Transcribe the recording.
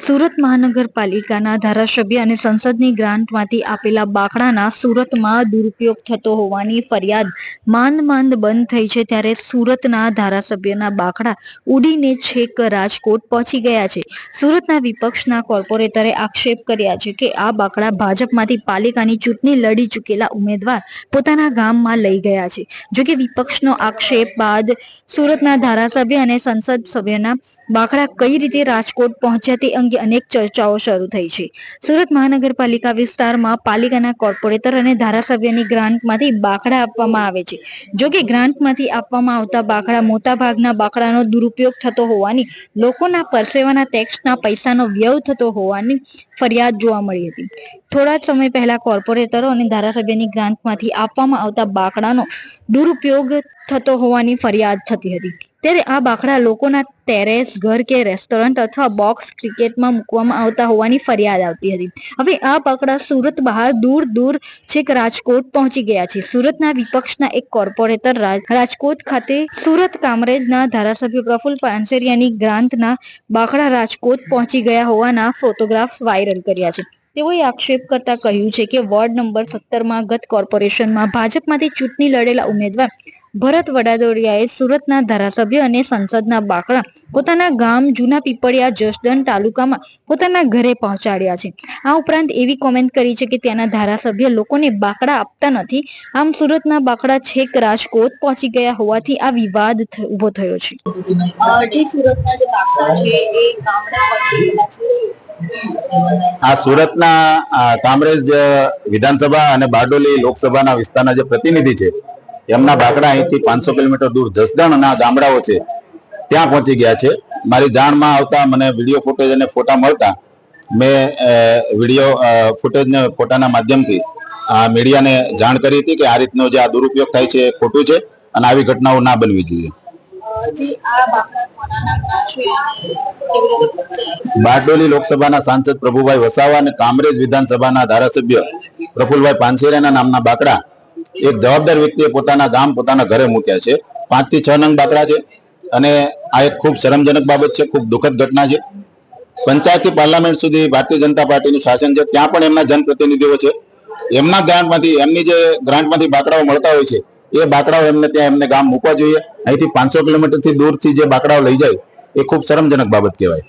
સુરત મહાનગરપાલિકાના ધારાસભ્ય અને સંસદની ગ્રાન્ટમાંથી આપેલા બાકડાના સુરતમાં દુરુપયોગ થતો હોવાની ફરિયાદ માંદ બંધ થઈ છે, ત્યારે સુરતના ધારાસભ્યના બાકડા ઉડીને છેક રાજકોટ પહોંચી ગયા છે. સુરતના વિપક્ષના કોર્પોરેટરે આક્ષેપ કર્યા છે કે આ બાકડા ભાજપમાંથી પાલિકાની ચૂંટણી લડી ચૂકેલા ઉમેદવાર પોતાના ગામમાં લઈ ગયા છે. જોકે વિપક્ષનો આક્ષેપ બાદ સુરતના ધારાસભ્ય અને સંસદ સભ્યના બાકડા કઈ રીતે રાજકોટ પહોંચ્યા તે અંગે અનેક ચર્ચાઓ શરૂ થઈ છે. સુરત મહાનગરપાલિકા વિસ્તારમાં પાલિકાના કોર્પોરેટર અને ધારાસભ્યની ગ્રાન્ટમાંથી બાકડા આપવામાં આવે છે. જો કે ગ્રાન્ટમાંથી આપવામાં આવતા બાકડા મોટાભાગના બાકડાનો દુરુપયોગ થતો હોવાની, લોકોના પરસેવાના ટેક્સના પૈસાનો વ્યય થતો હોવાની ફરિયાદ જોવા મળી હતી. થોડા જ સમય પહેલા કોર્પોરેટરો અને ધારાસભ્યની ગ્રાન્ટમાંથી આપવામાં આવતા બાકડાનો દુરુપયોગ થતો હોવાની ફરિયાદ થતી હતી. ત્યારે આ બાકડા લોકોના ટેરેસ, ઘર કે રેસ્ટોરન્ટ અથવા બોક્સ ક્રિકેટમાં મૂકવામાં આવતા હોવાની ફરિયાદ આવતી હતી. હવે આ બાકડા સુરત બહાર દૂર છેક રાજકોટ પહોંચી ગયા છે. સુરતના વિપક્ષના એક કોર્પોરેટર રાજકોટ ખાતે સુરત કામરેજના ધારાસભ્ય પ્રફુલ પાનસેરિયાની ગ્રાન્ટના બાકડા રાજકોટ પહોંચી ગયા હોવાના ફોટોગ્રાફ્સ વાયરલ કર્યા છે. તેઓએ આક્ષેપ કરતા કહ્યું છે કે વોર્ડ નંબર 17માં ગત કોર્પોરેશનમાં ભાજપમાંથી ચૂંટણી લડેલા ઉમેદવાર ભરત વડાદોડિયાએ સુરતના ધારાસભ્ય અને સંસદના બાકડા પોતાના ગામ જૂના પીપળિયા જસદણ તાલુકામાં પોતાના ઘરે પહોંચાડ્યા છે. આ ઉપરાંત એવી કોમેન્ટ કરી છે કે ત્યાંના ધારાસભ્ય લોકોને બાકડા આપતા નથી. આમ સુરતના બાકડા છેક રાજકોટ પહોંચી ગયા હોવાથી આ વિવાદ ઉભો થયો છે. આ સુરતના કામરેજ વિધાનસભા અને બારડોલી લોકસભાના વિસ્તારના જે પ્રતિનિધિ છે, એમના બાકડા અહીંથી 500 કિલોમીટર દૂર જસદણના ગામડાઓ છે ત્યાં પહોંચી ગયા છે. મારી જાણમાં આવતા મને વિડીયો ફૂટેજ અને ફોટા મળતા મેં વિડીયો ફૂટેજને ફોટાના માધ્યમથી મીડિયાને જાણ કરી હતી કે આ રીતનો જે આ દુરુપયોગ થાય છે એ ખોટું છે અને આવી ઘટનાઓ ના બનવી જોઈએ. બારડોલી લોકસભાના સાંસદ પ્રભુભાઈ વસાવા અને કામરેજ વિધાનસભાના ધારાસભ્ય પ્રફુલભાઈ પાનસેરિયાના નામના બાકડા એક જવાબદાર વ્યક્તિએ પોતાના ગામ પોતાના ઘરે મૂક્યા છે. 5 થી 6 નંગ બાકડા છે અને આ એક ખૂબ શરમજનક બાબત છે, ખૂબ દુઃખદ ઘટના છે. પંચાયતથી પાર્લામેન્ટ સુધી ભારતીય જનતા પાર્ટીનું શાસન છે, ત્યાં પણ એમના જનપ્રતિનિધિઓ છે. એમના ગ્રાન્ટમાંથી, એમની જે ગ્રાન્ટમાંથી બાકડાઓ મળતા હોય છે એ બાકડાઓ એમને ગામ મૂકવા જોઈએ. અહીંથી 500 કિલોમીટરથી દૂરથી જે બાકડાઓ લઈ જાય એ ખૂબ શરમજનક બાબત કહેવાય.